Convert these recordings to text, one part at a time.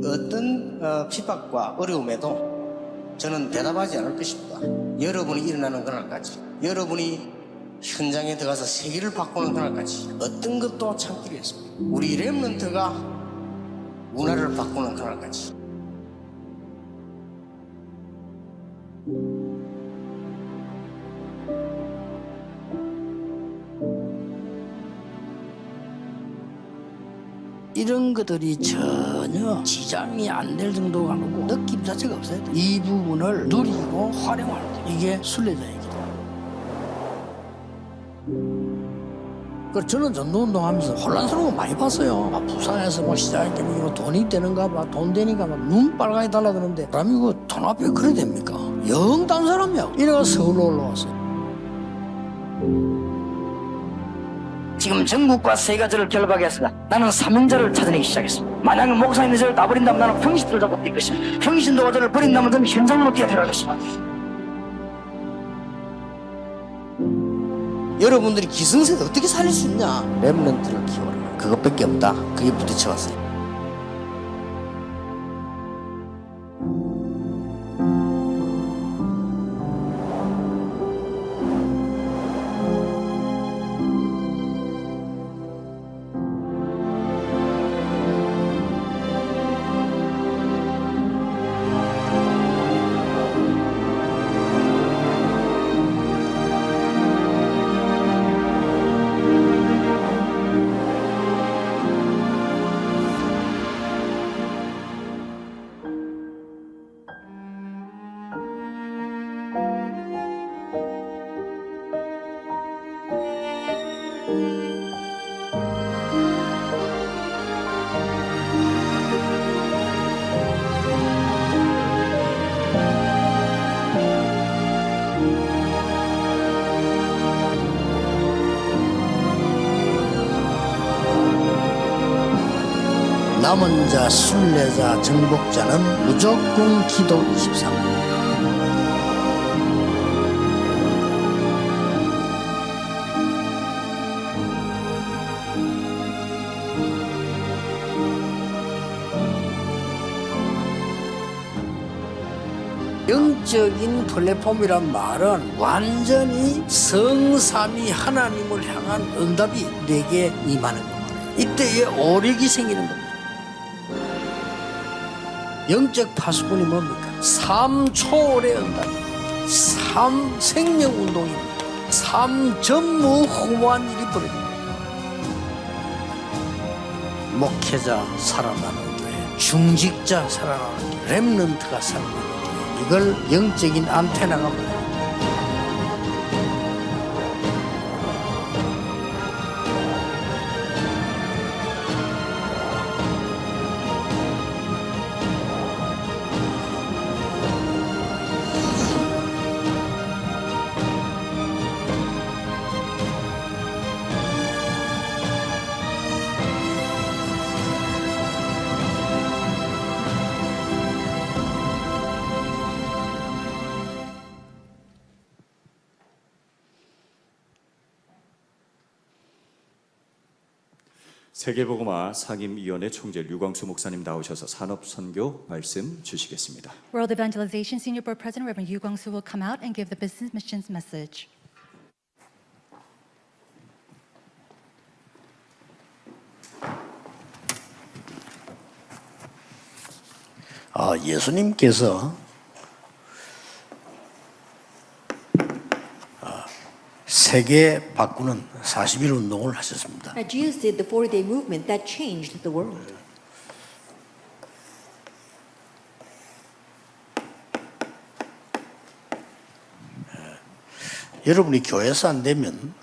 어떤 핍박과 어려움에도 저는 대답하지 않을 것입니다. 여러분이 일어나는 그날까지, 여러분이 현장에 들어가서 세계를 바꾸는 그날까지 어떤 것도 참기로 했습니다. 우리 렘넌트가 문화를 바꾸는 그날까지. 이런 것들이 전혀 지장이 안 될 정도가 아니고 느낌 자체가 없어요. 이 부분을 누리고 활용할 때 이게 순례자의 기도. 그래서 저는 전도운동하면서 혼란스러운 거 많이 봤어요. 막 부산에서 막 시작했더니 이거 돈이 되는가 봐, 돈 되니까 막 눈 빨갛게 달라드는데 사람이 이거 돈 앞에 그래 됩니까? 영 딴 사람이야. 이래가 서울로 올라왔어요. 지금 전국과 세 가지를 결박했으나 나는 사명자를 찾아내기 시작했습니다. 만약 목사님이 저를 다 버린다면 나는 평신도를 잡고 뛸 것입니다. 평신도가 저를 버린다면 저는 현장으로 뛰어들어갈 것입니다. 여러분들이 기성세대 어떻게 살릴 수 있냐? 렘넌트를 키워라. 그것밖에 없다. 그게 부딪혀왔어요. 남은 자, 순례자, 정복자는 무조건 기도 23. 영적인 플랫폼이란 말은 완전히 성삼위 하나님을 향한 응답이 내게 임하는 겁니다. 이때에 오력이 생기는 겁니다. 영적 파수꾼이 뭡니까? 삶 초월의 응답, 삶 생명운동입니다. 삶 전무후무한 일이 벌어집니다. 목회자 살아나는 교회, 중직자 살아나는 교회, 렘넌트가 살아나는 교회, 이걸 영적인 안테나가 말합니다. 세계복음화 상임위원회 총재 류광수 목사님 나오셔서 산업선교 말씀 주시겠습니다. World Evangelization Senior Board President Reverend Yu Guangsu will come out and give the business missions message. 예수님께서 세계 바꾸는 40일 운동을 하셨습니다. Jesus did the 40-day movement that changed the world. 여러분이 교회에서 안 되면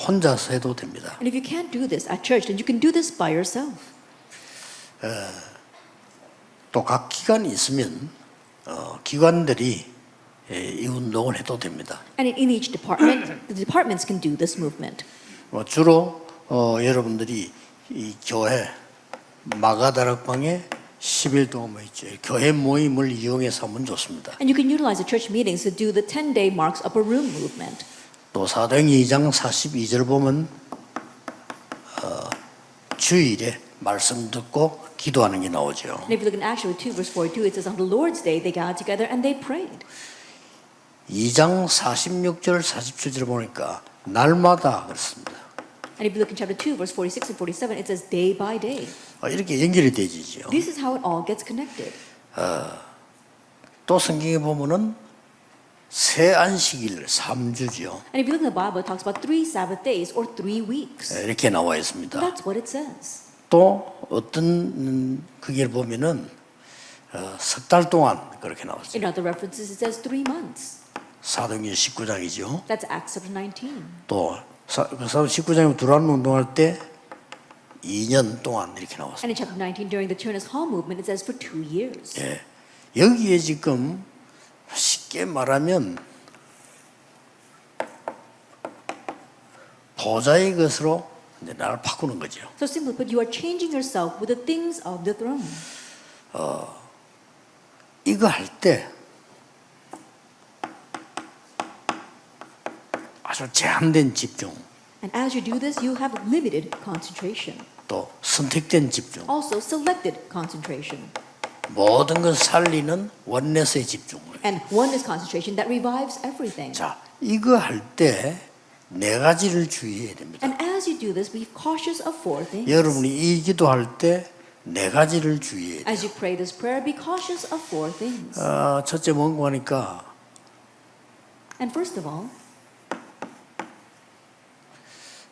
혼자서 해도 됩니다. And if you can't do this at church, then you can do this by yourself. 또 각 기관이 있으면 기관들이 이 운동을 해도 됩니다. And in each department, the departments can do this movement. 주로 여러분들이 이 교회 마가다락방에 10일 동안 모였죠. 교회 모임을 이용해서 하면 좋습니다. And you can utilize the church meetings to do the 10-day Mark's Upper Room movement. 또 사도행전 2장 42절 보면 주일에 말씀 듣고 기도하는 게 나오죠. And if you look in Acts 2 verse 42, it says on the Lord's day they gathered together and they prayed. 2장 46절 47절 보니까 날마다 그렇습니다. And if you look in chapter 2 verse 46 and 47, it says day by day. 이렇게 연결이 되지죠. This is how it all gets connected. 또 성경에 보면은 새 안식일 3주죠. And if you look in the Bible, it talks about 3 Sabbath days or 3 weeks. 이렇게 나와 있습니다. That's what it says. 또 어떤 그게 보면은 석 달 동안 그렇게 나왔어요. In other references, it says 3 months. 사도행전 19장이죠. That's Acts chapter 19. 또 사도 19장에 두란 운동할 때 2년 동안 이렇게 나왔어요. And in chapter 19, during the Turnus Hall movement, it says for 2 years. 예. 여기에 지금 쉽게 말하면 보좌의 것으로 이제 나를 바꾸는 거죠. So simply put, you are changing yourself with the things of the throne. 이거 할 때 아주 제한된 집중, And as you do this, you have limited concentration. 또 선택된 집중, Also selected concentration. 모든 걸 살리는 원내스의 집중. And oneness concentration that revives everything. 자, 이거 할 때 네 가지를 주의해야 됩니다. And as you do this, be cautious of 4 things. 여러분이 이 기도할 때 네 가지를 주의해야 돼요. As you pray this prayer, be cautious of 4 things. 첫째 뭔가 하니까 And first of all,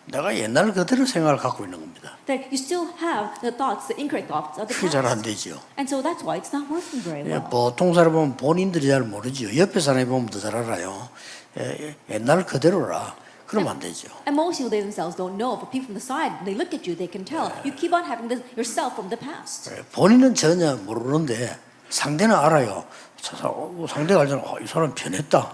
내가 옛날 그대로 생각을 갖고 있는 겁니다. that you still have the thoughts, the incorrect thoughts of the 그게 잘 안 past. 되죠. And so that's why it's not working very well. 보통 사람 보면 본인들이 잘 모르죠. 옆에 사람이 보면 더 잘 알아요. 옛날 그대로라. 그러면 안 되죠. And most people, they themselves don't know. For people from the side, when they look at you, they can tell. You keep on having this yourself from the past. 본인은 전혀 모르는데 상대는 알아요. 상대가 알잖아. 이 사람 변했다.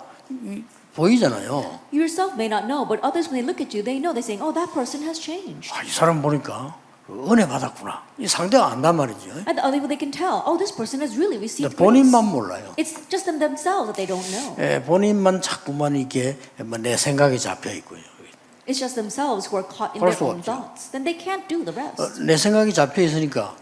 보이잖아요. You yourself may not know, but others, when they look at you, they know. They're saying, oh, that person has changed. 이 사람 보니까 은혜 받았구나. 이 상대가 안단 말이죠. And the other people, they can tell, oh, this person has really received grace. 본인만 몰라요. It's just them themselves that they don't know. 본인만 자꾸만 이게 내 생각에 잡혀 있고요. It's just themselves who are caught in 볼 their 수 own 없죠. thoughts. Then they can't do the rest. 내 생각이 잡혀 있으니까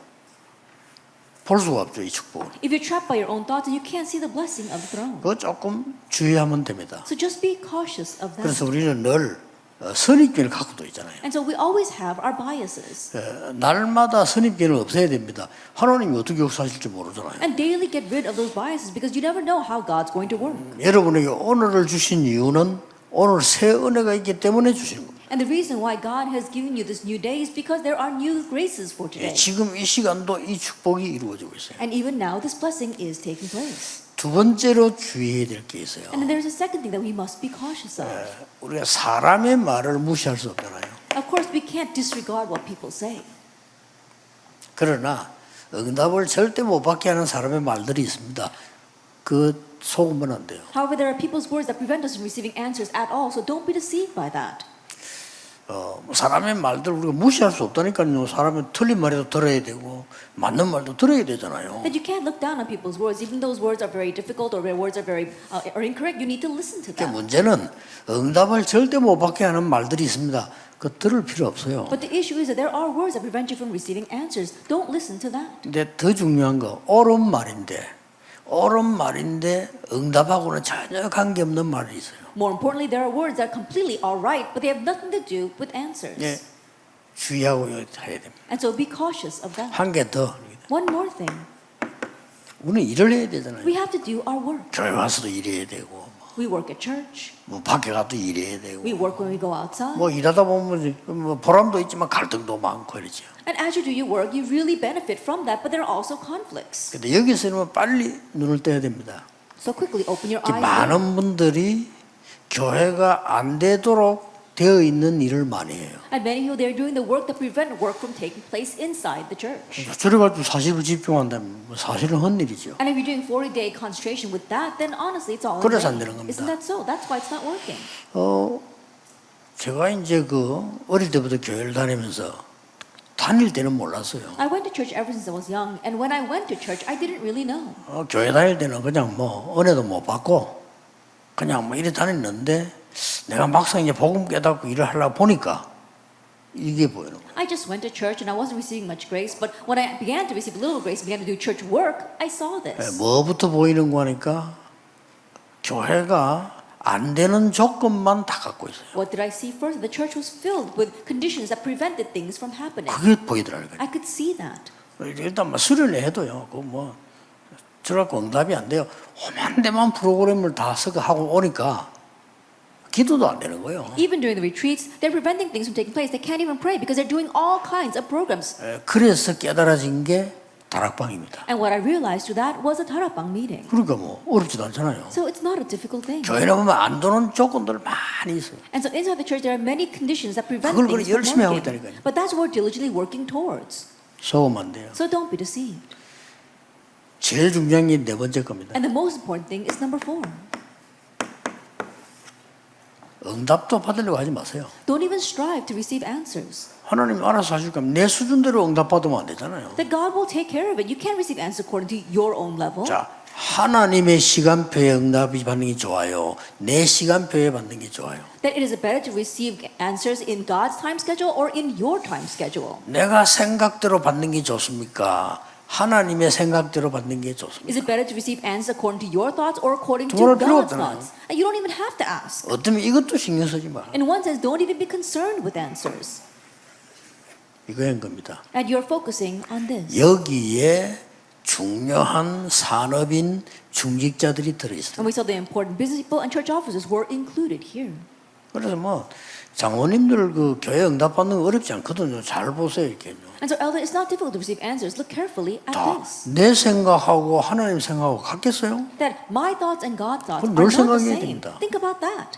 볼 수가 없죠, 이 축복을. If you're trapped by your own thoughts, then you can't see the blessing of the throne. 그거 조금 주의하면 됩니다. So just be cautious of that. 그래서 우리는 늘 선입견을 갖고도 있잖아요. And so we always have our biases. 날마다 선입견을 없애야 됩니다. 하나님이 어떻게 역사하실지 모르잖아요. And daily get rid of those biases because you never know how God's going to work. 여러분에게 오늘을 주신 이유는 오늘 새 은혜가 있기 때문에 주시는 겁니다. And the reason why God has given you this new day is because there are new graces for today. 지금 이 시간도 이 축복이 이루어지고 있어요. And even now, this blessing is taking place. 두 번째로 주의해야 될 게 있어요. And then there's a second thing that we must be cautious of. 우리가 사람의 말을 무시할 수 없잖아요. Of course, we can't disregard what people say. 그러나 응답을 절대 못 받게 하는 사람의 말들이 있습니다. 그 속으면 안 돼요. However, there are people's words that prevent us from receiving answers at all, so don't be deceived by that. 사람의 말들 우리가 무시할 수 없다니까요. 사람은 틀린 말에도 들어야 되고 맞는 말도 들어야 되잖아요. That you can't look down on people's words, even those words are very difficult or their words are very are incorrect. You need to listen to 그 them. 문제는 응답을 절대 못 받게 하는 말들이 있습니다. 그 들을 필요 없어요. But the issue is that there are words that prevent you from receiving answers. Don't listen to that. 근데 더 중요한 거 옳은 말인데 응답하고는 전혀 관계없는 말이 있어요. More importantly, there are words that are completely all right, but they have nothing to do with answers. 예, 주의하고 해야 됩니다. And so be cautious of that. 한 개 더. One more thing. 우리는 일을 해야 되잖아요. We have to do our work. 교회 와서도 일해야 되고 We work at church. 뭐 밖에 가도 일해야 되고 We work when we go outside. 뭐 일하다 보면 뭐 보람도 있지만 갈등도 많고 이러죠. And as you do your work, you really benefit from that, but there are also conflicts. 근데 여기서는 빨리 눈을 떼야 됩니다. So quickly open your eyes. 많은 분들이 교회가 안 되도록 되어 있는 일을 많이 해요. And many of you, they're doing the work that prevent work from taking place inside the church. 저래가지고 사실을 집중한다면 사실은 헛일이죠. And if you're doing 40-day concentration with that, then honestly, it's all in 그래서 안 vain. 되는 겁니다. Isn't that so? That's why it's not working. 제가 이제 어릴 때부터 교회를 다니면서 다닐 때는 몰랐어요. I went to church ever since I was young, and when I went to church, I didn't really know. 교회 다닐 때는 그냥 뭐 은혜도 못 받고 그냥 뭐 이래 다녔는데 내가 막상 이제 복음 깨닫고 일을 하려고 보니까 이게 보이는 거예요. I just went to church and I wasn't receiving much grace, but when I began to receive a little grace, began to do church work, I saw this. 뭐부터 보이는 거니까 교회가 안 되는 조건만 다 갖고 있어요. What did I see first? The church was filled with conditions that prevented things from happening. 그게 보이더라고요. I could see that. 일단 뭐 수련회 해도요. 그 뭐 저렇게 응답이 안 돼요. 험한 데만 프로그램을 다 쓰고 하고 오니까 기도도 안 되는 거예요. Even during the retreats, they're preventing things from taking place. They can't even pray because they're doing all kinds of programs. 그래서 깨달아진 게 다락방입니다. And what I realized through that was a tarapang meeting. 그러니까 뭐 어렵지도 않잖아요. So it's not a difficult thing. 교회에 보면 안 되는 조건들 많이 있어요. And so inside the church, there are many conditions that prevent 그걸 things from 열심히 하고 working. 있다니까요. But that's what we're diligently working towards. 속으면 안 돼요. So don't be deceived. 제일 중요한 게 네 번째 겁니다. And the most important thing is number 4. 응답도 받으려고 하지 마세요. Don't even strive to receive answers. 하나님 알아서 하실 거면 내 수준대로 응답 받으면 안 되잖아요. That God will take care of it. You can't receive answers according to your own level. 자, 하나님의 시간표에 응답이 받는 게 좋아요. 내 시간표에 받는 게 좋아요. That it is better to receive answers in God's time schedule or in your time schedule. 내가 생각대로 받는 게 좋습니까? 하나님의 생각대로 받는 게 좋습니까? Is it better to receive answers according to your thoughts or according to 그럴 필요 God's 없잖아요. thoughts? And you don't even have to ask. 어쩌면 이것도 신경 쓰지 마. In one sense, don't even be concerned with answers. 이거인 겁니다. And you're focusing on this. 여기에 중요한 산업인 중직자들이 들어있어요. And we saw the important business people and church officers were included here. 그래서 뭐 장로님들 그 교회 응답 받는 거 어렵지 않거든요. 잘 보세요 이렇게요. And so, elder, it's not difficult to receive answers. Look carefully at 다 this. 내 생각하고 하나님 생각하고 같겠어요? That my thoughts and God's thoughts 그건 are 늘 not the 생각해야 same. 됩니다. Think about that.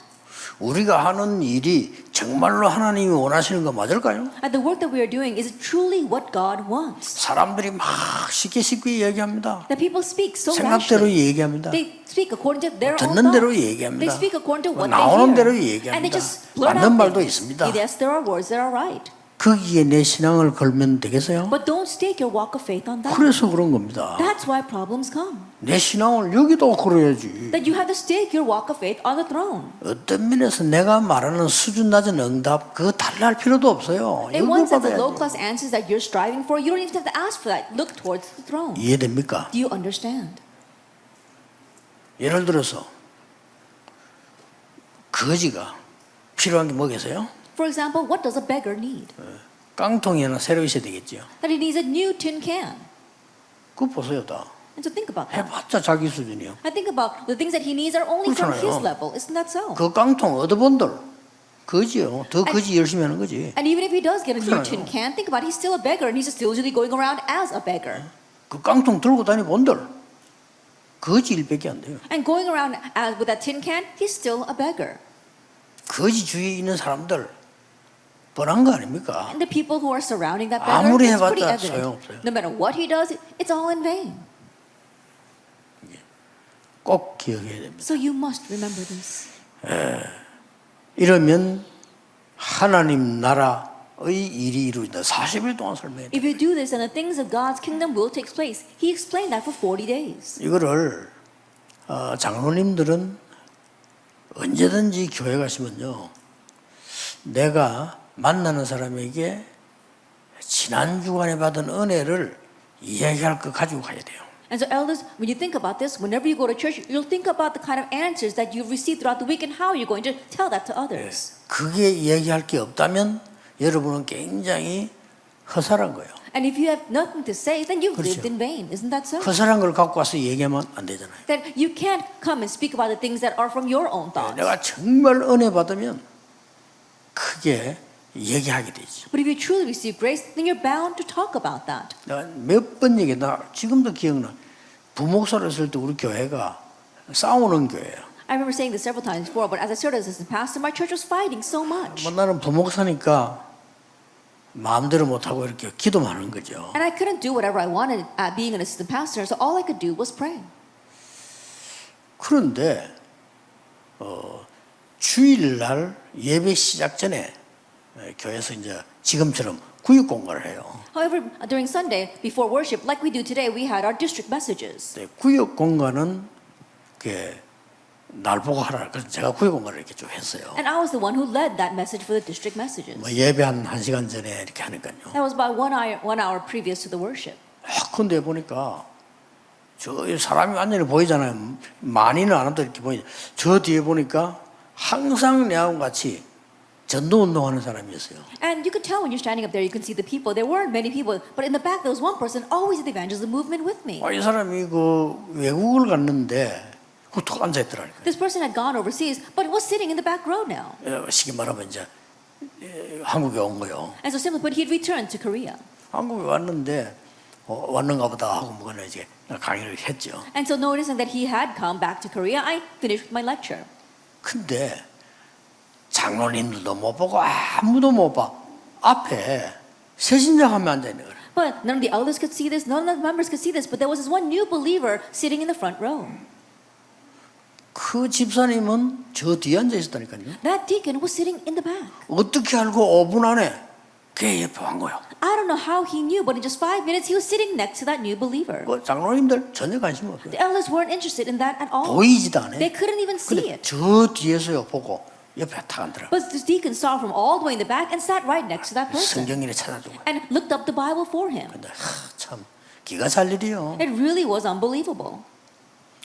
우리가 하는 일이 정말로 하나님이 원하시는 거 맞을까요? And the work that we are doing is truly what God wants. 사람들이 막 쉽게 얘기합니다. That people speak so 생각대로 rashly. 얘기합니다. They speak according to their own 듣는 대로 thoughts. 얘기합니다. They speak according to what 나오는 they 대로 hear. And they 얘기합니다. just blurt 맞는 out 말도 things. 있습니다. Yes, there are words that are right. 거기에 내 신앙을 걸면 되겠어요? But don't stake your walk of faith on that. 그래서 그런 겁니다. That's why problems come. 내 신앙을 여기도 걸어야지. That you have to stake your walk of faith on the throne. 어떤 면에서 내가 말하는 수준 낮은 응답 그거 달라 할 필요도 없어요. In 여기 one sense, the 받아야지. low-class answers that you're striving for, you don't even have to ask for that. Look towards the throne. 이해됩니까? Do you understand? 예를 들어서 거지가 필요한 게 뭐겠어요? For example, what does a beggar need? 깡통이 하나 새로 있어야 되겠죠. That he needs a new tin can. 그거 보세요 다. And so think about that. 해봤자 자기 수준이요. I think about the things that he needs are only from his 그렇잖아요. level. Isn't that so? 그 깡통 얻어본들 거지요. 더 거지 열심히 하는 거지. And even if he does get a new 그렇잖아요. tin can, think about it, he's still a beggar and he's just diligently going around as a beggar. 그 깡통 들고 다니 본들 거지 일밖에 안 돼요. And going around as with that tin can, he's still a beggar. 거지 주위에 있는 사람들 뻔한 거 아닙니까? And the people who are surrounding that beggar, 아무리 it's pretty 해봤자 evident. 소용없어요. No matter what he does, it's all in vain. 꼭 기억해야 됩니다. So you must remember this. 이러면 하나님 나라의 일이 이루어진다. 40일 동안 설명해. If you do this, then the things of God's kingdom will take place. He explained that for 40 days. 이거를 장로님들은 언제든지 교회 가시면요. 내가 만나는 사람에게 지난 주간에 받은 은혜를 이야기할 거 가지고 가야 돼요. And so, elders, when you think about this, whenever you go to church, you'll think about the kind of answers that you've received throughout the week and how you're going to tell that to others. 그게 이야기할 게 없다면 여러분은 굉장히 허살한 거예요. And if you have nothing to say, then you've 그렇죠. lived in vain. Isn't that so? 허살한 걸 갖고 와서 얘기하면 안 되잖아요. That you can't come and speak about the things that are from your own thoughts. 내가 정말 은혜 받으면 크게 얘기하게 되지. But if you truly receive grace, then you're bound to talk about that. 내가 몇 번 얘기해. 나 지금도 기억나. 부목사를 했을 때 우리 교회가 싸우는 교회예요. I remember saying this several times before, but as I served as assistant pastor, my church was fighting so much. 뭐 나는 부목사니까 마음대로 못하고 이렇게 기도만 하는 거죠. And I couldn't do whatever I wanted being an assistant pastor, so all I could do was pray. 그런데 주일날 예배 시작 전에 교회에서 이제 지금처럼 구역 공간을 해요. However, during Sunday, before worship, like we do today, we had our district messages. 구역 공간은 날 보고 하라. 그래서 제가 구역원가를 이렇게 좀 했어요. And I was the one who led that message for the district messages. 뭐 예배 한 1시간 전에 이렇게 하니까요. That was about 1 hour previous to the worship. 근데 보니까 저 사람이 완전히 보이잖아요. 많이는 안 와도 이렇게 보이죠. 저 뒤에 보니까 항상 내하고 같이 전도 운동하는 사람이었어요. And you could tell when you're standing up there, you can see the people. There weren't many people, but in the back there was one person always in the evangelism movement with me. 이 사람이 그 외국을 갔는데 툭 앉아 있더라고요. This person had gone overseas, but was sitting in the back row now. 쉽게 말하면 이제 한국에 온 거요. And so simply put, he had returned to Korea. 한국에 왔는데 왔는가 보다 하고 뭐는 이제 강의를 했죠. And so noticing that he had come back to Korea, I finished with my lecture. 근데 장로님들도 못 보고 아무도 못 봐. 앞에 새신자가면 앉아 있는 거예요. But none of the elders could see this, none of the members could see this, but there was this one new believer sitting in the front row. 그 집사님은 저 뒤에 앉아 있었다니까요. That deacon was sitting in the back. 어떻게 알고 5분 안에 걔 옆에 간 거예요. I don't know how he knew, but in just 5 minutes, he was sitting next to that new believer. 그 장로님들 전혀 관심 없어요. The elders weren't interested in that at all. 보이지도 않아요. They couldn't even see 근데 it. 저 뒤에서요 보고 옆에 탁 앉더라고요. But the deacon saw from all the way in the back and sat right next to that person 성경이래 찾아주고. and looked up the Bible for him. 근데 참 기가 찰 일이요. It really was unbelievable.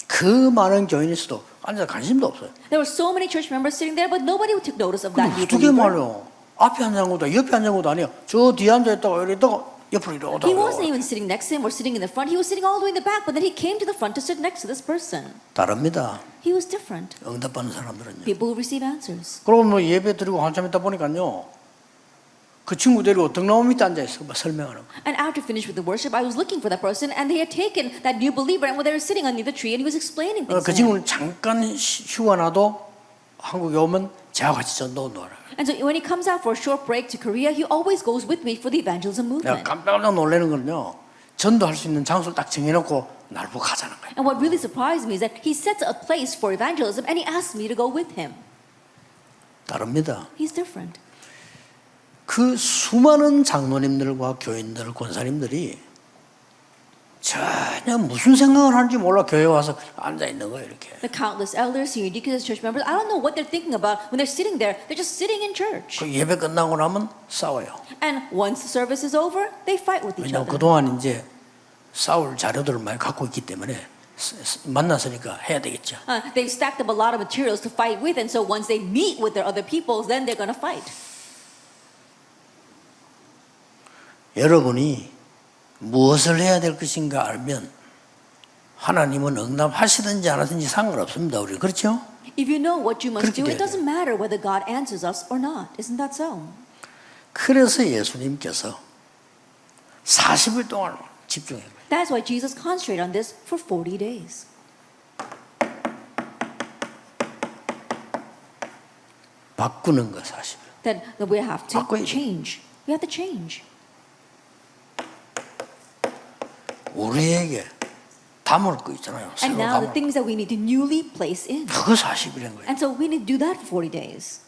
그 많은 교인에서도 앉아 관심도 없어요. There were so many church members sitting there, but nobody took notice of that new 어떻게 believer. 말이요? 앞에 앉은 것도 옆에 앉은 것도 아니에요. 저 뒤에 앉아 있다가 이러다가 옆으로 이러다가. He wasn't even sitting next to him or sitting in the front. He was sitting all the way in the back, but then he came to the front to sit next to this person. 다릅니다. He was different. 응답받는 사람들은요. People who receive answers. 그러고 뭐 예배 드리고 한참 있다 보니까요. 그 친구 데리고 등나무 밑에 앉아 있어. 막 설명하는 거. And after finished with the worship, I was looking for that person, and they had taken that new believer, and they were sitting underneath the tree, and he was explaining things 그 to him. 친구는 잠깐 휴가 나도 한국에 오면 저와 같이 전도 운동하라. And so when he comes out for a short break to Korea, he always goes with me for the evangelism 내가 movement. 깜짝 놀라는 건요. 전도할 수 있는 장소를 딱 정해놓고 날 보고 가자는 거예요. And what really surprised me is that he sets a place for evangelism, and he asked me to go with him. 다릅니다. He's different. 그 수많은 장로님들과 교인들, 권사님들이 전혀 무슨 생각을 하는지 몰라 교회 와서 앉아 있는 거예요, 이렇게. The countless elders, senior deacons, church members, I don't know what they're thinking about when they're sitting there. They're just sitting in church. 그 예배 끝나고 나면 싸워요. And once the service is over, they fight with each 왜냐하면 other. 그동안 이제 싸울 자료들을 많이 갖고 있기 때문에 만났으니까 해야 되겠죠. They've stacked up a lot of materials to fight with, and so once they meet with their other peoples, then they're going to fight. 여러분이 무엇을 해야 될 것인가 알면 하나님은 응답하시든지 안 하든지 상관없습니다. 우리 그렇죠? If you know what you must 그렇게 do, it 돼야 doesn't matter whether God answers us or not. Isn't that so? 그래서 예수님께서 40일 동안 집중해요. That's why Jesus concentrated on this for 40 days. 바꾸는 거 40일. That we have to 바꿔야 돼. change. We have to change. 우리에게 담을 거 있잖아요. 새로 And now the 담을 거. things that we need to newly place in. 그거 40일인 거예요. And so we need to do that for 40 days.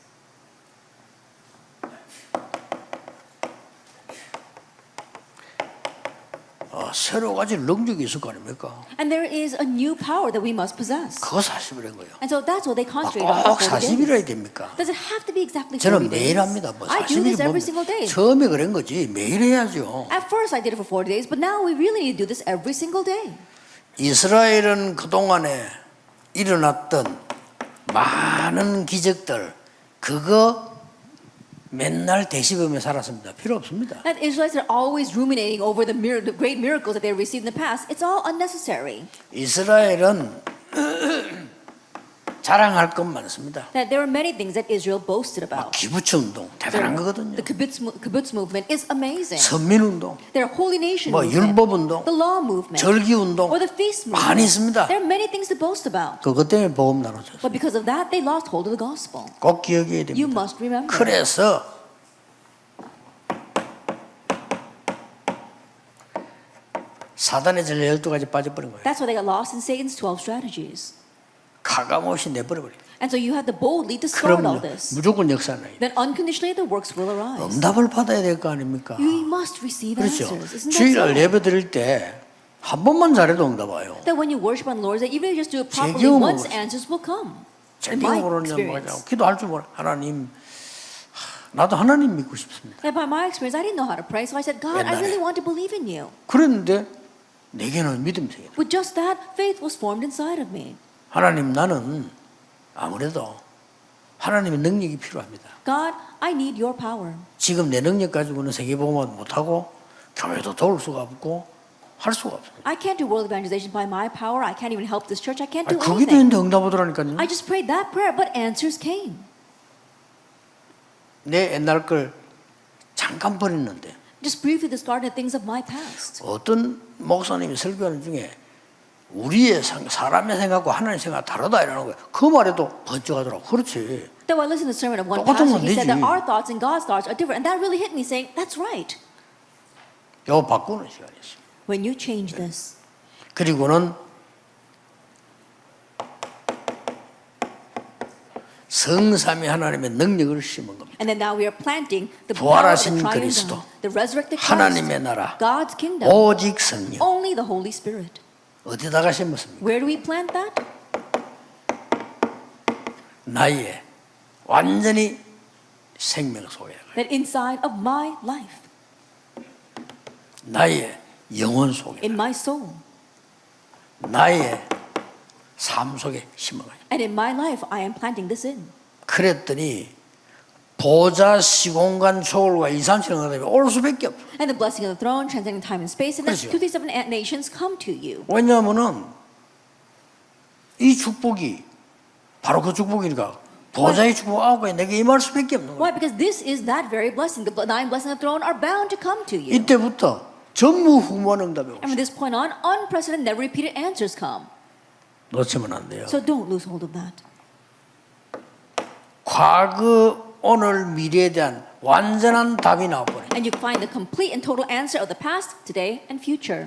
새로 가진 능력이 있을 거 아닙니까? And there is a new power that we must possess. 그거 40일인 거예요. And so that's what they concentrate on 꼭 for 40 40일이어야 days. 됩니까? Does it have to be exactly 40 저는 days? 매일 합니다. 뭐 I do 40일이 this every single day. 처음에 그런 거지 매일 해야죠. At first I did it for 40 days, but now we really need to do this every single day. 이스라엘은 그동안에 일어났던 많은 기적들 그거 맨날 되씹으며 살았습니다. 필요 없습니다. That Israelites are always ruminating over the great miracles that they received in the past. It's all unnecessary. 이스라엘은 자랑할 것 많습니다. That there are many things that Israel boasted about. 기부처 운동 대단한 거거든요. The kibbutz movement is amazing. 선민 운동, There are holy nation 뭐 movement, 율법 운동, the law movement, 절기 운동 or the feast movement. 많이 있습니다. There are many things to boast about. 그것 때문에 복음 나눠졌어요. But because of that, they lost hold of the gospel. 꼭 기억해야 You 됩니다. must remember. 그래서 사단의 전략 12가지 빠져버린 거예요. That's why they got lost in Satan's 12 strategies. 가감없이 내버려버린 거예요. And so you have to boldly discard all 그러면 this. 무조건 역사는 Then unconditionally the works will arise. 응답을 받아야 될 거 아닙니까? You must receive 그렇죠. answers. Isn't that 주일날 so? 예배 드릴 때 한 번만 잘해도 응답 와요. That when you worship on the Lord, that even if you just do it properly 경험으로 once, answers will come. 제 In my 경험으로는 experience. 기도할 줄 몰라. 하나님, 나도 하나님 믿고 싶습니다. And by my experience, I didn't know how to pray, so I said, God, I 옛날에. really want to believe in you. 그랬는데 내게는 믿음이 생겨. With just that, faith was formed inside of me. 하나님, 나는 아무래도 하나님의 능력이 필요합니다. God, I need your power. 지금 내 능력 가지고는 세계복음화도 못하고 교회도 도울 수가 없고 할 수가 없어요. I can't do world evangelization by my power. I can't even help this church. I can't do 거기도 anything. 있는데 응답 오더라니까요. I just prayed that prayer, but answers came. 내 옛날 걸 잠깐 버렸는데 Just briefly discarded things of my past. 어떤 목사님이 설교하는 중에 우리의 사람의 생각과 하나님의 생각 다르다 이러는 거예요. 그 말에도 번쩍하더라고. 그렇지. Though I listened to the sermon of one 똑같은 pastor, 건 he said that 되지. our thoughts and God's thoughts are different. And that really hit me saying, that's right. 이거 바꾸는 시간이었어요. When you change this. 그리고는 성삼위 하나님의 능력을 심은 겁니다. And then now we are planting the power of the 부활하신 triune 그리스도, God, the resurrected Christ, 하나님의 나라, God's kingdom, 오직 성령. only the Holy Spirit. 어디다가 심었습니까? Where do we plant that? 나의 완전히 생명 속에, That inside of my life, 나의 영혼 속에, in my soul, 나의 삶 속에 심은 거예요. and in my life, I am planting this in. 그랬더니 보좌 시공간 초월과 2, 3, 7은 그다음에 올 수밖에 없어. And the blessing of the throne, transcending time and space, and the 그렇죠. 237 nations come to you. 왜냐하면은 이 축복이 바로 그 축복이니까 보좌의 축복 9가지 내게 임할 수밖에 없는 거예요. Why? Because this is that very blessing. The 9 blessings of the throne are bound to come to you. 이때부터 전무후무한 응답이 And from 오죠. this point on, unprecedented, never repeated answers come. 놓치면 안 돼요. So don't lose hold of that. 과거, 오늘, 미래에 대한 완전한 답이 나와버려요. And you find the complete and total answer of the past, today, and future.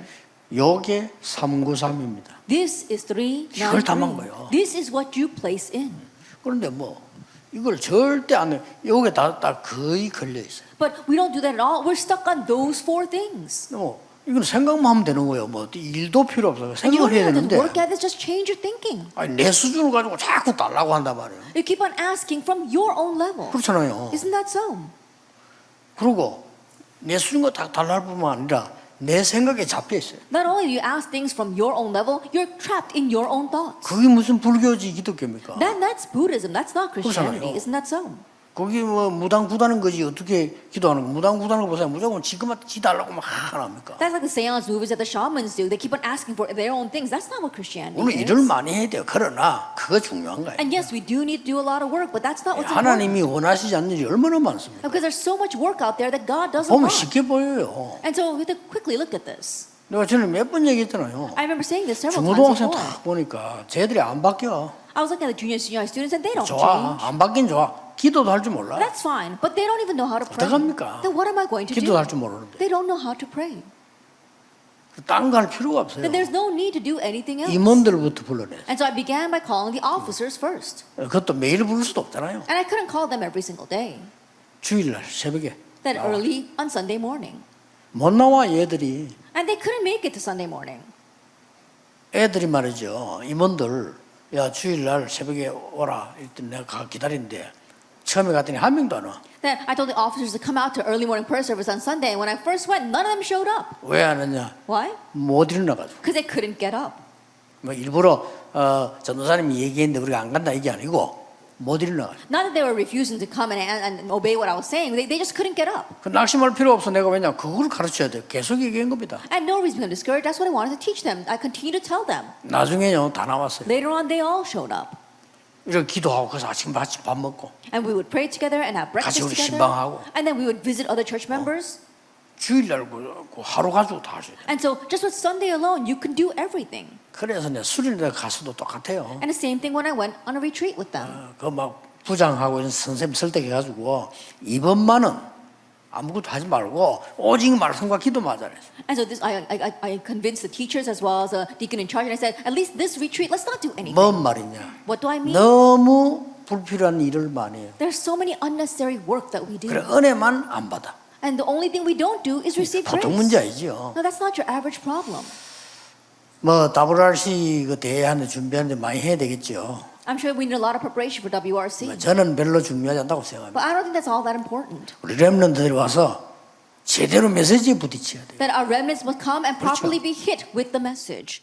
요게 393입니다. This is 이걸 담은 거예요. 393. This is what you place in. 그런데 뭐 이걸 절대 안 해요. 요게 다 거의 걸려 있어요. But we don't do that at all. We're stuck on those 4 things. 이건 생각만 하면 되는 거예요. 뭐 일도 필요 없어요. And you 생각을 don't 해야 have to 되는데 work at this, just change your thinking. 아니, 내 수준을 가지고 자꾸 달라고 한단 말이에요. You keep on asking from your own level. 그렇잖아요. Isn't that so? 그리고 내 수준과 다 달라할 뿐만 아니라 내 생각에 잡혀 있어요. Not only do you ask things from your own level, you're trapped in your own thoughts. 그게 무슨 불교지 기독교입니까? That's Buddhism. That's not Christianity. 그렇잖아요. Isn't that so? 거기 뭐 무당 구다는 거지 어떻게 기도하는 거? 무당 구다는 거 보세요. 무조건 지금한테 지 달라고 막 하나합니까? That's like the seance movies that the shamans do. They keep on asking for their own things. That's not what Christianity 오늘 is. 일을 많이 해야 돼요. 그러나 그거 중요한 거예요. And yes, we do need to do a lot of work, but that's not what's important. 하나님이 원하시지 않는 일이 얼마나 많습니까? Because there's so much work out there that God doesn't 보면 want. 쉽게 보여요. And so we have to quickly look at this. 내가 전에 몇 번 얘기했잖아요. I remember saying this several 중고등학생 times 딱 before. 보니까 쟤들이 안 바뀌어. I was looking at the junior high students and they don't 좋아. change. 안 바뀐 좋아. 기도도 할 줄 몰라. That's fine, but they don't even know how to pray. 어떡합니까? Then what am I going to 기도도 do? 할 줄 모르는데. They don't know how to pray. 딴 거 할 필요가 없어요. Then there's no need to do anything else. 임원들부터 불러내. And so I began by calling the officers first. 그것도 매일 부를 수도 없잖아요. And I couldn't call them every single day. 주일날 새벽에. Then early on Sunday morning. 못 나와 얘들이. And they couldn't make it to Sunday morning. 애들이 말이죠. 임원들 야 주일날 새벽에 오라. 일단 내가 기다리는데 처음에 갔더니 한 명도 안 와. Then I told the officers to come out to early morning prayer service on Sunday. And when I first went, none of them showed up. 왜 안 왔냐? Why? 못 일어나가지고. Because they couldn't get up. 뭐 일부러 전도사님이 얘기했는데 우리가 안 간다 이게 아니고 못 일어나가지고. Not that they were refusing to come and obey what I was saying. They just couldn't get up. 그 낙심할 필요 없어. 내가 왜냐 그걸 가르쳐야 돼. 계속 얘기한 겁니다. I had no reason to become discouraged. That's what I wanted to teach them. I continue to tell them. 나중에요 다 나왔어요. Later on, they all showed up. 이렇게 기도하고 그래서 아침 밥 먹고 And we would pray together and have 같이 breakfast 우리 together. 신방하고. And then we would visit other church members. 주일날 그 하루 가지고 다 하셔야 돼. And so just with Sunday alone, you can do everything. 그래서 내 수련회 가서도 똑같아요. And the same thing when I went on a retreat with them. 그 막 부장하고 선생님 설득해가지고 이번만은 아무것도 하지 말고 오직 말씀과 기도만 하자. And so this, I convinced the teachers as well as a deacon in charge. And I said, at least this retreat, let's not do anything. 뭔 말이냐? What do I mean? 너무 불필요한 일을 많이 해요. There's so many unnecessary work that we do. 그래 은혜만 안 받아. And the only thing we don't do is receive 보통 grace. 문제 아니죠. No, that's not your average problem. 뭐 WRC 그 대회하는데 준비하는데 많이 해야 되겠죠. I'm sure we need a lot of preparation for WRC. 저는 별로 중요하지 않다고 생각합니다. But I don't think that's all that important. 우리 렘넌트들이 와서 제대로 메시지에 부딪혀야 돼요. That our remnants must come and properly be hit with the message.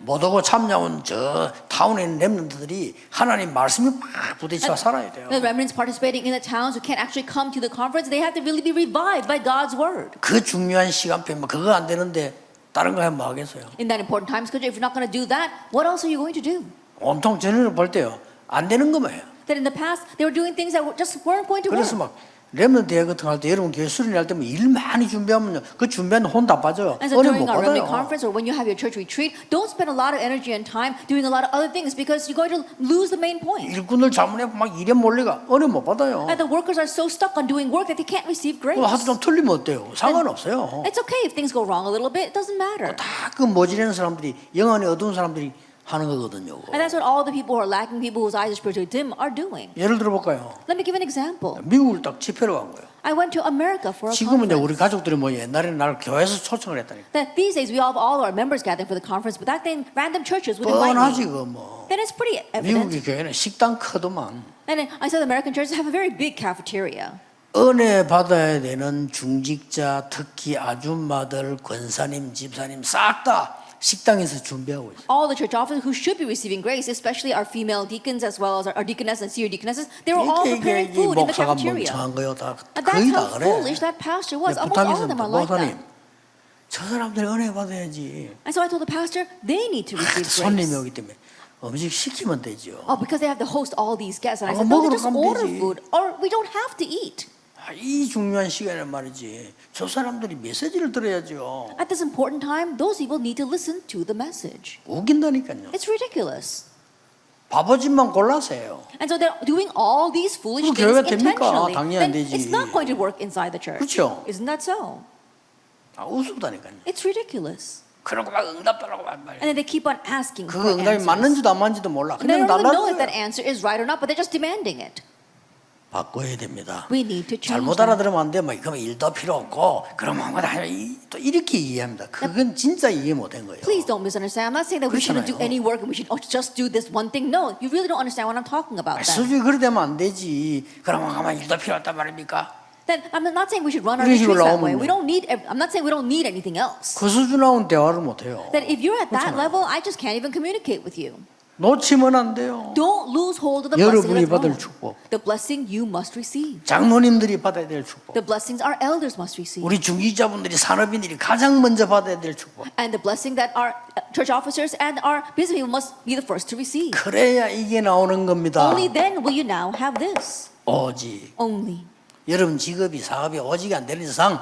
못 오고 참여한 저 타운에 있는 렘넌트들이 하나님 말씀에 막 부딪혀 살아야 돼요. The remnants participating in the towns who can't actually come to the conference, they have to really be revived by God's word. 그 중요한 시간표에 뭐 그거 안 되는데 다른 거 하면 뭐 하겠어요? In that important time schedule, if you're not going to do that, what else are you going to do? 온통 전례를 볼 때요 안 되는 것만 해요. That in the past, they were doing things that just weren't going to 그래서 work. 막 렘넌트 대회 같은 거 할 때 여러분 교회 수련회 할 때 뭐 일 많이 준비하면요 그 준비하는 혼 다 빠져요. And so 은혜 during 못 our remnant 받아요. conference or when you have your church retreat, don't spend a lot of energy and time doing a lot of other things because you're going to lose the main point. 일꾼들 자문해 막 일에 몰리가 은혜 못 받아요. And the workers are so stuck on doing work that they can't receive grace. 하도 좀 틀리면 어때요? 상관없어요. It's okay if things go wrong a little bit. It doesn't matter. 다 그 모질하는 사람들이 영안이 어두운 사람들이 하는 거거든요. And that's what all the people who are lacking, people whose eyes are spiritually dim, are doing. 예를 들어볼까요? Let me give an example. 미국을 딱 집회로 간 거예요. I went to America for a 지금은 이제 conference. 우리 가족들이 뭐 옛날에는 나를 교회에서 초청을 했다니까. That these days we have all our members gathering for the conference, but back then random churches would invite 뻔하지 me. 그 뭐. Then it's pretty 미국의 evident. 교회는 식당 크더만. And I said the American churches have a very big cafeteria. 은혜 받아야 되는 중직자, 특히 아줌마들, 권사님, 집사님 싹 다 식당에서 준비하고 있어요. All the church officers who should be receiving grace, especially our female deacons as well as our deaconess and senior deaconesses, they were all preparing food in the 목사가 cafeteria. 멍청한 거요. 다 And 거의 that's 다 how 그래. foolish that pastor was. Almost all of them are like 목사님, that. 저 사람들 은혜 받아야지. And so I told the pastor, they need to receive 손님이 grace. 오기 때문에 음식 시키면 되죠. Oh, because they have to host all these guests. And I 아, said, no, 먹으러 they just 가면 order 되지. food, or we don't have to eat. 이 중요한 시간에 말이지. 저 사람들이 메시지를 들어야죠. At this important time, those people need to listen to the message. 웃긴다니까요. It's ridiculous. 바보짓만 골라서 해요. And so they're doing all these foolish 그럼 things 교회가 됩니까? intentionally. 당연히 안 Then 되지. it's not going to work inside the church. 그렇죠. Isn't that so? 아, 우스다니까요. It's ridiculous. 그러고 막 응답하라고 말이야. And then they keep on asking 그 for 응답이 answers. 맞는지도 안 맞는지도 몰라. And they 그냥 don't even 달라는 know if that 거예요. answer is right or not, but they're just demanding it. 바꿔야 됩니다. We need to change 잘못 that. 알아들으면 안 돼. 뭐 그러면 일도 필요 없고 그러면 아무나 또 이렇게 이해합니다. 그건 진짜 이해 못한 거예요. Please don't misunderstand. I'm not saying that we shouldn't do 그렇잖아요. any work and we should just do this one thing. No, you really don't understand what I'm talking about. Then. 수준이 그래 되면 안 되지. 그러면 가만 일도 필요 없단 말입니까? Then I'm not saying we should run our 이런 식으로 retreats that way. 나오면요. We don't need. I'm not saying we don't need anything else. 그 수준하고는 대화를 못 해요. That if you're at that 그렇잖아요. level, I just can't even communicate with you. 놓치면 안 돼요. Don't lose hold of the blessing 여러분이 of the 받을 throne. 축복. The blessing you must receive. 장로님들이 받아야 될 축복. The blessings our elders must receive. 우리 중직자분들이 산업인들이 가장 먼저 받아야 될 축복. And the blessing that our church officers and our business people must be the first to receive. 그래야 이게 나오는 겁니다. Only then will you now have this. 오직 Only. 여러분 직업이 사업이 오직이 안 되는 이상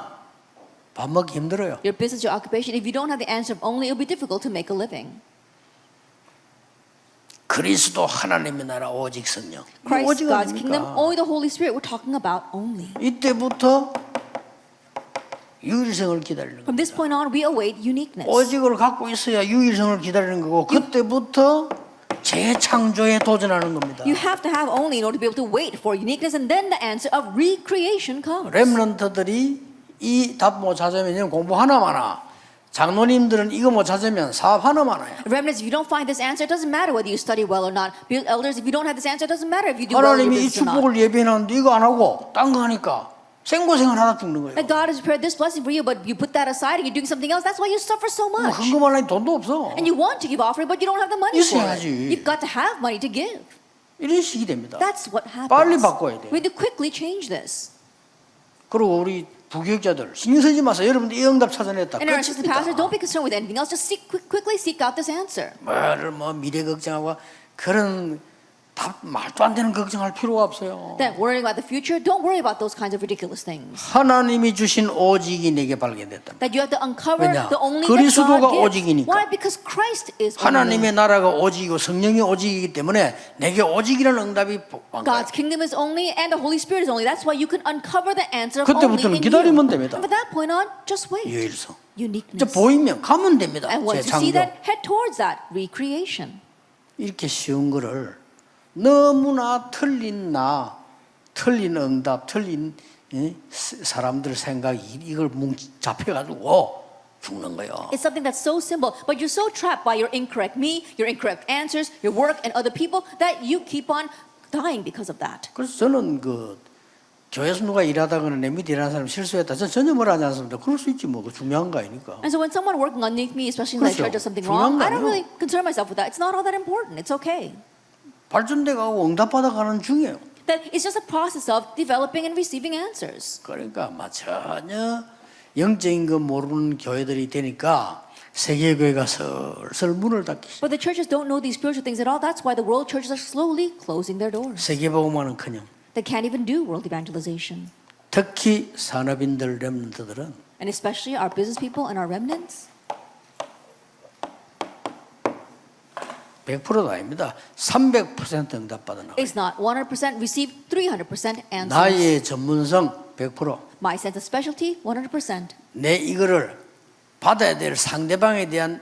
밥 먹기 힘들어요. Your business, your occupation, if you don't have the answer of only, it'll be difficult to make a living. 그리스도 하나님의 나라 오직 성령. Christ, 오직 God's kingdom, 아닙니까? only the Holy Spirit. We're talking about only. 이때부터 유일성을 기다리는 From this 겁니다. point on, we await uniqueness. 오직을 갖고 있어야 유일성을 기다리는 거고 그때부터 재창조에 도전하는 겁니다. You have to have only in order to be able to wait for uniqueness, and then the answer of recreation comes. 렘넌트들이 이 답 못 찾으면 공부 하나만 하나. 장로님들은 이거 못 찾으면 사업 하나만 해요. Remnants, if you don't find this answer, it doesn't matter whether you study well or not. Elders, if you don't have this answer, it doesn't matter if you do well in your 하나님이 이 business or not. 축복을 예배하는데 이거 안 하고 딴 거 하니까 생고생을 하다 죽는 거예요. And God has prepared this blessing for you, but you put that aside and you're doing something else. That's why you suffer so much. 헌금을 하니 돈도 없어. And you want to give offering, but you don't have the money for it. 있어야지. You've got to have money to give. 이런 식이 됩니다. That's what happens. 빨리 바꿔야 돼요. We need to quickly change this. 그리고 우리 부교육자들 신경 쓰지 마세요. 여러분들 이 응답 찾아냈다. And our assistant 끝입니다. pastor, don't be concerned with anything else. Just quickly seek out this answer. 뭐를 뭐 미래 걱정하고 그런 말도 안 되는 걱정할 필요가 없어요. Then worrying about the future, don't worry about those kinds of ridiculous things. 하나님이 주신 오직이 내게 발견됐다. That you have to uncover 왜냐? the only 그리스도가 that God gives. 오직이니까. Why? Because Christ is 하나님의 only. 나라가 오직이고 성령이 오직이기 때문에 내게 오직이라는 응답이 온 거예요. God's kingdom is only and the Holy Spirit is only. That's why you can uncover the answer of only 그때부터는 in 기다리면 you. 됩니다. And from that point on, just wait. 유일성. 이제 Uniqueness. 보이면 가면 됩니다. And once you 재창조. see that, head towards that recreation. 이렇게 쉬운 거를 너무나 틀린 틀린 응답, 틀린 사람들 생각 이걸 잡혀가지고 죽는 거예요. It's something that's so simple, but you're so trapped by your incorrect me, your incorrect answers, your work, and other people that you keep on dying because of that. 그래서 저는 그 교회에서 누가 일하다거나 내 밑에 일하는 사람 실수했다. 저는 전혀 뭐라 하지 않습니다. 그럴 수 있지 뭐. 그 중요한 거 아니니까. And so when someone working underneath me, especially in the 그렇죠. church, does something 중요한 wrong, 거 I don't 아니에요. really concern myself with that. It's not all that important. It's okay. 발전돼 가고 응답받아 가는 중이에요. That it's just a process of developing and receiving answers. 그러니까 막 전혀 영적인 거 모르는 교회들이 되니까 세계 교회가 슬슬 문을 닫기. But the churches don't know these spiritual things at all. That's why the world churches are slowly closing their doors. 세계 복음화는 커녕. They can't even do world evangelization. 특히 산업인들 렘넌트들은 And especially our business people and our remnants. 100%도 아닙니다. 300% 응답받아 나가요. It's not 100% receive 300% answers. 나의 전문성 100%. My sense of specialty 100%. 내 이거를 받아야 될 상대방에 대한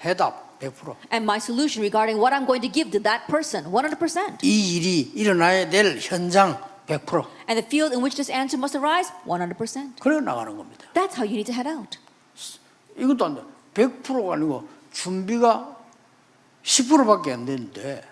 해답 100%. And my solution regarding what I'm going to give to that person 100%. 이 일이 일어나야 될 현장 100%. And the field in which this answer must arise 100%. 그래 나가는 겁니다. That's how you need to head out. 이것도 안 돼. 100%가 아니고 준비가 10%밖에 안 되는데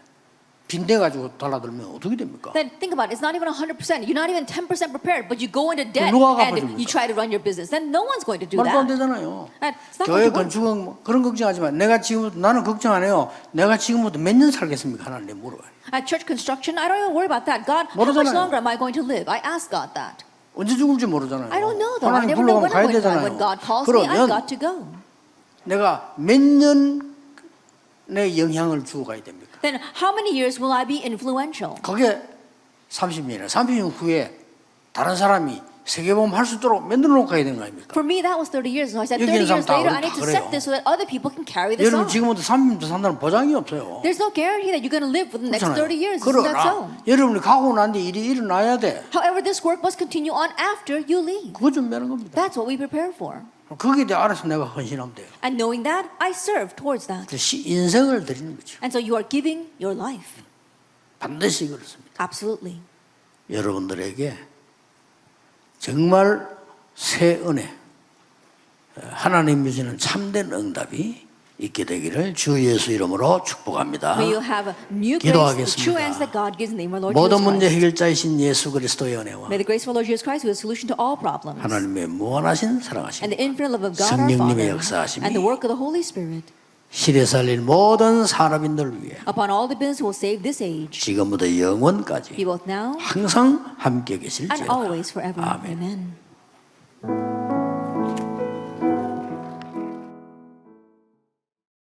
빈대 가지고 달라들면 어떻게 됩니까? Then think about it. It's not even 100%. You're not even 10% prepared, but you go into debt 누가 and 갚아줍니까? you try to run your business. Then no one's going to do 말도 안 that. 되잖아요. It's not 교회 going to work. 건축은 뭐 그런 걱정하지 마. 내가 지금부터 나는 걱정 안 해요. 내가 지금부터 몇 년 살겠습니까? 하나님 물어봐요. At church construction, I don't even worry about that. God, how much 모르잖아요. longer am I going to live? I ask God that. 언제 죽을지 모르잖아요. I don't know though. I 하나님 never know 불러가면 when 가야 I'm going to die. 되잖아요. When God calls me, I've 그러면 got to go. 내가 몇 년 내 영향을 주고 가야 됩니까? Then how many years will I be influential? 그게 30년이에요. 30년 후에 다른 사람이 세계보험 할 수 있도록 만들어 놓고 가야 되는 거 아닙니까? For me, that was 30 years. So I said 여기 30 있는 years 사람 다 later, I need to 그래요. set this so that other people can carry this 여러분 on. 지금부터 30년 산다는 보장이 없어요. There's no guarantee that you're going to live for the next 30 years. Isn't that so? 그러나 여러분이 가고 난 뒤 일이 일어나야 돼. However, this work must continue on after you leave. 그거 준비하는 겁니다. That's what we prepare for. 거기에 대해 알아서 내가 헌신하면 돼요. And knowing that, I serve towards that. 그래서 인생을 드리는 거죠. And so you are giving your life. 반드시 그렇습니다. Absolutely. 여러분들에게 정말 새 은혜, 하나님이 주시는 참된 응답이 있게 되기를 주 예수 이름으로 축복합니다. May you have a new grace, the true answer that God gives in the name of our Lord 모든 Jesus 문제 Christ. 해결자이신 예수 그리스도의 은혜와 May the grace of our Lord Jesus Christ, who is the solution to all problems, 하나님의 무한하신 and 사랑하심, the infinite love of God our 성령님의 Father, 역사하심이 and the work of the Holy Spirit, 시대 살릴 모든 산업인들을 위해 upon all the business who will save this age, 지금부터 영원까지 be both now 항상 함께 and 계실지어다. always forever. 아멘. Amen.